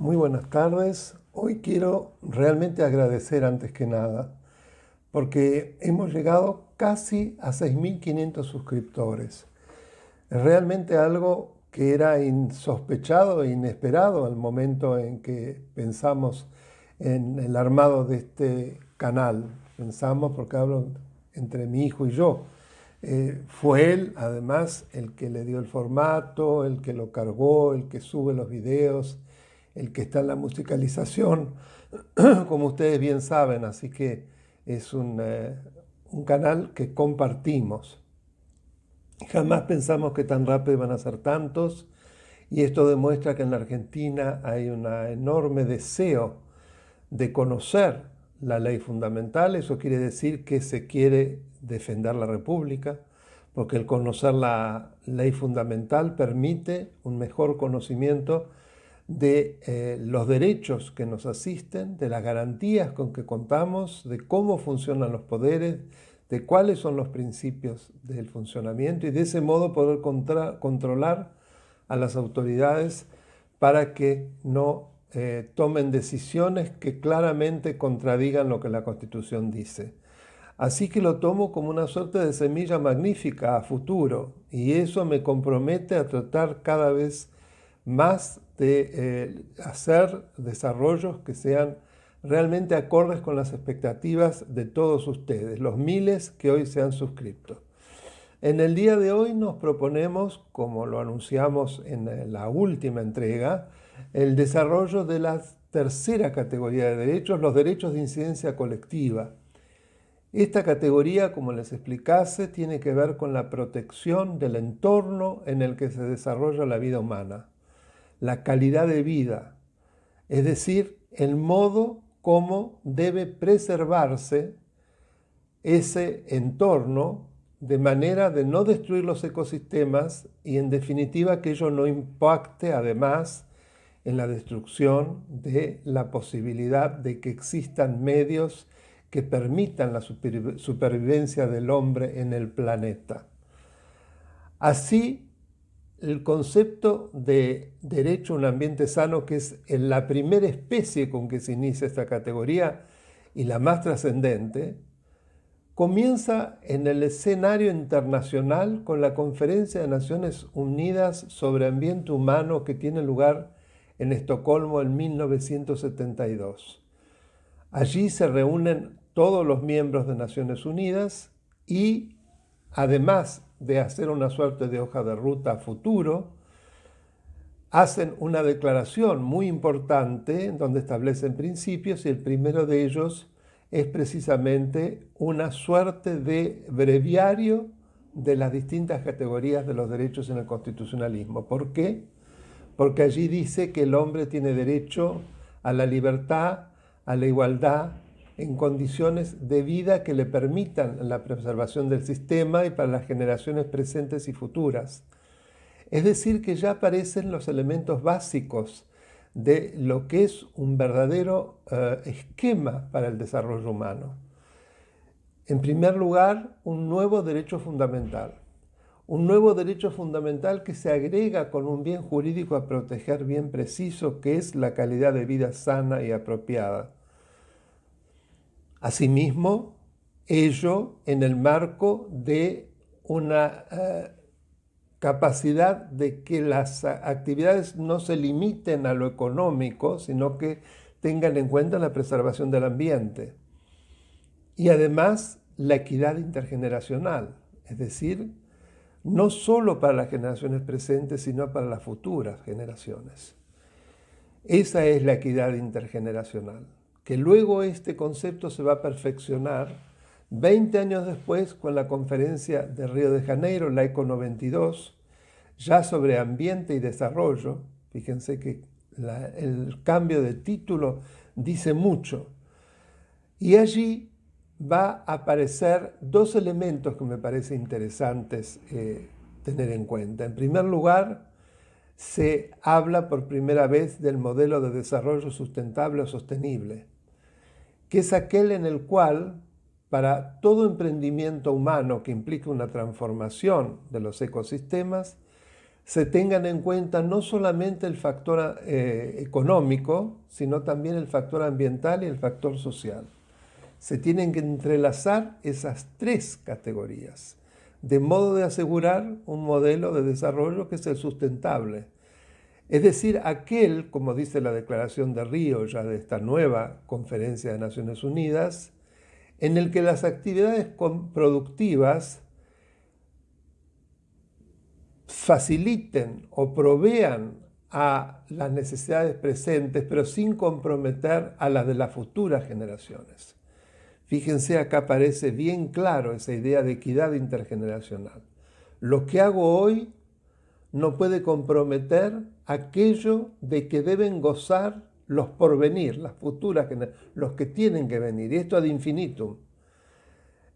Muy buenas tardes. Hoy quiero realmente agradecer antes que nada, porque hemos llegado casi a 6.500 suscriptores. Es realmente algo que era insospechado e inesperado al momento en que pensamos en el armado de este canal. Pensamos, porque hablo entre mi hijo y yo. Fue él, además, el que le dio el formato, el que lo cargó, el que sube los videos, el que está en la musicalización, como ustedes bien saben, así que es un canal que compartimos. Jamás pensamos que tan rápido van a ser tantos, y esto demuestra que en la Argentina hay un enorme deseo de conocer la ley fundamental. Eso quiere decir que se quiere defender la República, porque el conocer la ley fundamental permite un mejor conocimiento de los derechos que nos asisten, de las garantías con que contamos, de cómo funcionan los poderes, de cuáles son los principios del funcionamiento y de ese modo poder controlar a las autoridades para que no tomen decisiones que claramente contradigan lo que la Constitución dice. Así que lo tomo como una suerte de semilla magnífica a futuro, y eso me compromete a tratar cada vez más de hacer desarrollos que sean realmente acordes con las expectativas de todos ustedes, los miles que hoy se han suscrito. En el día de hoy nos proponemos, como lo anunciamos en la última entrega, el desarrollo de la tercera categoría de derechos, los derechos de incidencia colectiva. Esta categoría, como les explicase, tiene que ver con la protección del entorno en el que se desarrolla la vida humana, la calidad de vida, es decir, el modo como debe preservarse ese entorno de manera de no destruir los ecosistemas y, en definitiva, que ello no impacte además en la destrucción de la posibilidad de que existan medios que permitan la supervivencia del hombre en el planeta. Así, el concepto de derecho a un ambiente sano, que es la primera especie con que se inicia esta categoría y la más trascendente, comienza en el escenario internacional con la Conferencia de Naciones Unidas sobre Ambiente Humano, que tiene lugar en Estocolmo en 1972. Allí se reúnen todos los miembros de Naciones Unidas y, además de hacer una suerte de hoja de ruta a futuro, hacen una declaración muy importante donde establecen principios, y el primero de ellos es precisamente una suerte de breviario de las distintas categorías de los derechos en el constitucionalismo. ¿Por qué? Porque allí dice que el hombre tiene derecho a la libertad, a la igualdad, en condiciones de vida que le permitan la preservación del sistema y para las generaciones presentes y futuras. Es decir, que ya aparecen los elementos básicos de lo que es un verdadero esquema para el desarrollo humano. En primer lugar, un nuevo derecho fundamental. Un nuevo derecho fundamental que se agrega con un bien jurídico a proteger bien preciso, que es la calidad de vida sana y apropiada. Asimismo, ello en el marco de una capacidad de que las actividades no se limiten a lo económico, sino que tengan en cuenta la preservación del ambiente. Y además la equidad intergeneracional, es decir, no solo para las generaciones presentes, sino para las futuras generaciones. Esa es la equidad intergeneracional, que luego este concepto se va a perfeccionar 20 años después con la conferencia de Río de Janeiro, la ECO 92, ya sobre ambiente y desarrollo. Fíjense que el cambio de título dice mucho. Y allí va a aparecer dos elementos que me parecen interesantes tener en cuenta. En primer lugar, se habla por primera vez del modelo de desarrollo sustentable o sostenible, que es aquel en el cual, para todo emprendimiento humano que implique una transformación de los ecosistemas, se tengan en cuenta no solamente el factor económico, sino también el factor ambiental y el factor social. Se tienen que entrelazar esas tres categorías, de modo de asegurar un modelo de desarrollo que es el sustentable. Es decir, aquel, como dice la Declaración de Río, ya de esta nueva Conferencia de Naciones Unidas, en el que las actividades productivas faciliten o provean a las necesidades presentes, pero sin comprometer a las de las futuras generaciones. Fíjense, acá aparece bien claro esa idea de equidad intergeneracional. Lo que hago hoy no puede comprometer aquello de que deben gozar los porvenir, las futuras generaciones, los que tienen que venir, y esto ad infinitum.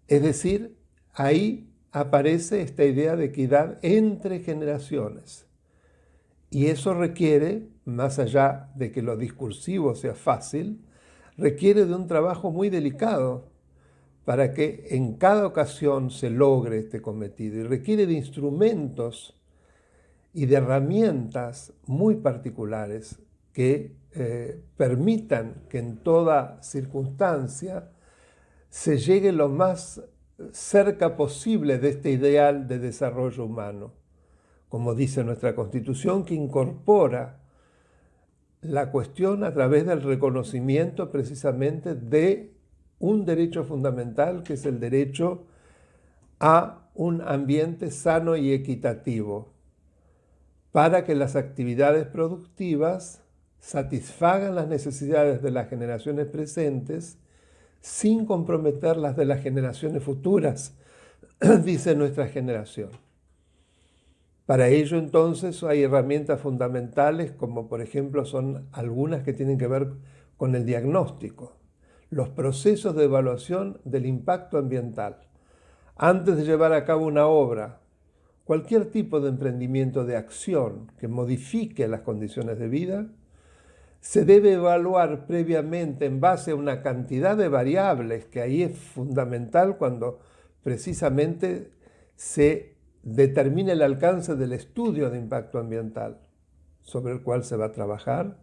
Es decir, ahí aparece esta idea de equidad entre generaciones. Y eso requiere, más allá de que lo discursivo sea fácil, requiere de un trabajo muy delicado para que en cada ocasión se logre este cometido, y requiere de instrumentos y de herramientas muy particulares que permitan que en toda circunstancia se llegue lo más cerca posible de este ideal de desarrollo humano, como dice nuestra Constitución, que incorpora la cuestión a través del reconocimiento precisamente de un derecho fundamental, que es el derecho a un ambiente sano y equitativo, para que las actividades productivas satisfagan las necesidades de las generaciones presentes sin comprometer las de las generaciones futuras, dice nuestra generación. Para ello, entonces, hay herramientas fundamentales, como por ejemplo son algunas que tienen que ver con el diagnóstico, los procesos de evaluación del impacto ambiental. Antes de llevar a cabo una obra, cualquier tipo de emprendimiento de acción que modifique las condiciones de vida, se debe evaluar previamente en base a una cantidad de variables, que ahí es fundamental cuando precisamente se determina el alcance del estudio de impacto ambiental sobre el cual se va a trabajar,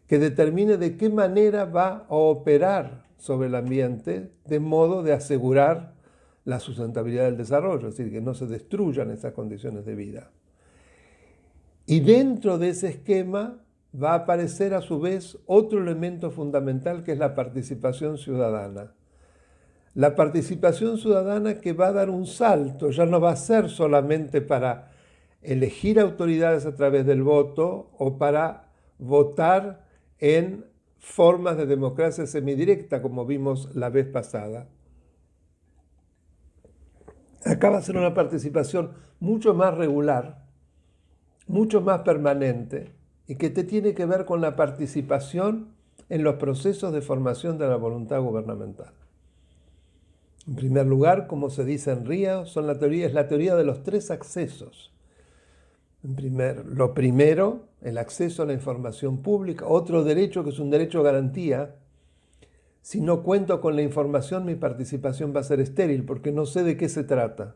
que determine de qué manera va a operar sobre el ambiente de modo de asegurar la sustentabilidad del desarrollo, es decir, que no se destruyan esas condiciones de vida. Y dentro de ese esquema va a aparecer a su vez otro elemento fundamental, que es la participación ciudadana. La participación ciudadana que va a dar un salto, ya no va a ser solamente para elegir autoridades a través del voto o para votar en formas de democracia semidirecta, como vimos la vez pasada. Acá va a ser una participación mucho más regular, mucho más permanente, y que tiene que ver con la participación en los procesos de formación de la voluntad gubernamental. En primer lugar, como se dice en Río, es la teoría de los tres accesos. Lo primero, el acceso a la información pública, otro derecho que es un derecho de garantía. Si no cuento con la información, mi participación va a ser estéril porque no sé de qué se trata.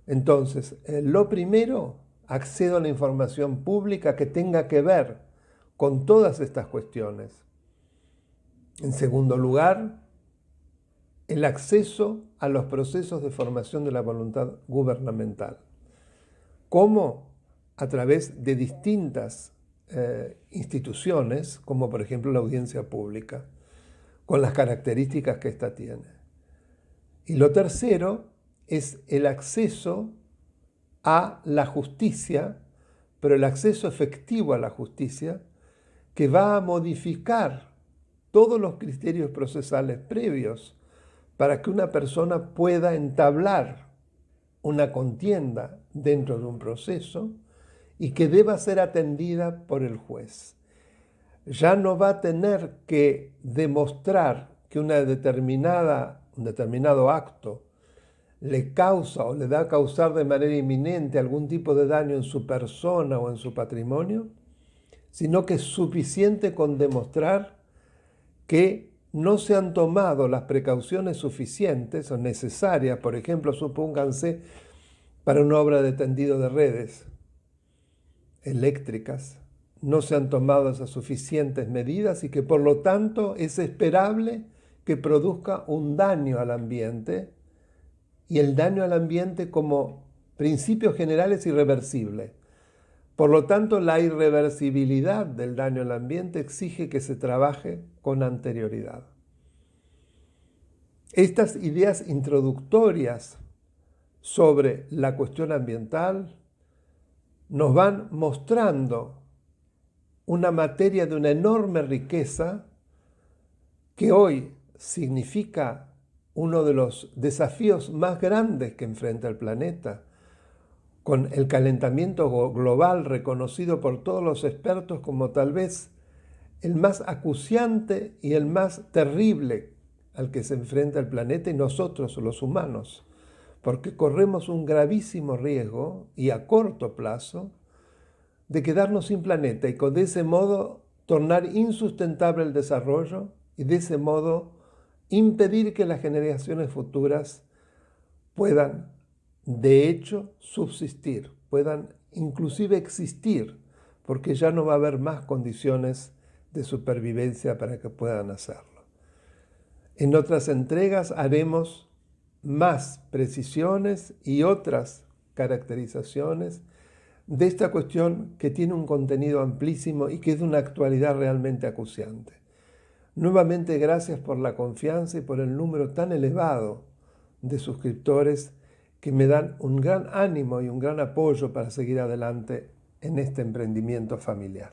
Entonces, lo primero, accedo a la información pública que tenga que ver con todas estas cuestiones. En segundo lugar, el acceso a los procesos de formación de la voluntad gubernamental. ¿Cómo? A través de distintas instituciones, como por ejemplo la audiencia pública, con las características que ésta tiene. Y lo tercero es el acceso a la justicia, pero el acceso efectivo a la justicia, que va a modificar todos los criterios procesales previos para que una persona pueda entablar una contienda dentro de un proceso y que deba ser atendida por el juez. Ya no va a tener que demostrar que un determinado acto le causa o le da a causar de manera inminente algún tipo de daño en su persona o en su patrimonio, sino que es suficiente con demostrar que no se han tomado las precauciones suficientes o necesarias, por ejemplo, supónganse, para una obra de tendido de redes. eléctricas, no se han tomado esas suficientes medidas y que por lo tanto es esperable que produzca un daño al ambiente, y el daño al ambiente como principio general es irreversible. Por lo tanto, la irreversibilidad del daño al ambiente exige que se trabaje con anterioridad. Estas ideas introductorias sobre la cuestión ambiental nos van mostrando una materia de una enorme riqueza que hoy significa uno de los desafíos más grandes que enfrenta el planeta, con el calentamiento global reconocido por todos los expertos como tal vez el más acuciante y el más terrible al que se enfrenta el planeta y nosotros los humanos, porque corremos un gravísimo riesgo y a corto plazo de quedarnos sin planeta y de ese modo tornar insustentable el desarrollo y de ese modo impedir que las generaciones futuras puedan, de hecho, subsistir, puedan inclusive existir, porque ya no va a haber más condiciones de supervivencia para que puedan hacerlo. En otras entregas haremos más precisiones y otras caracterizaciones de esta cuestión que tiene un contenido amplísimo y que es de una actualidad realmente acuciante. Nuevamente, gracias por la confianza y por el número tan elevado de suscriptores que me dan un gran ánimo y un gran apoyo para seguir adelante en este emprendimiento familiar.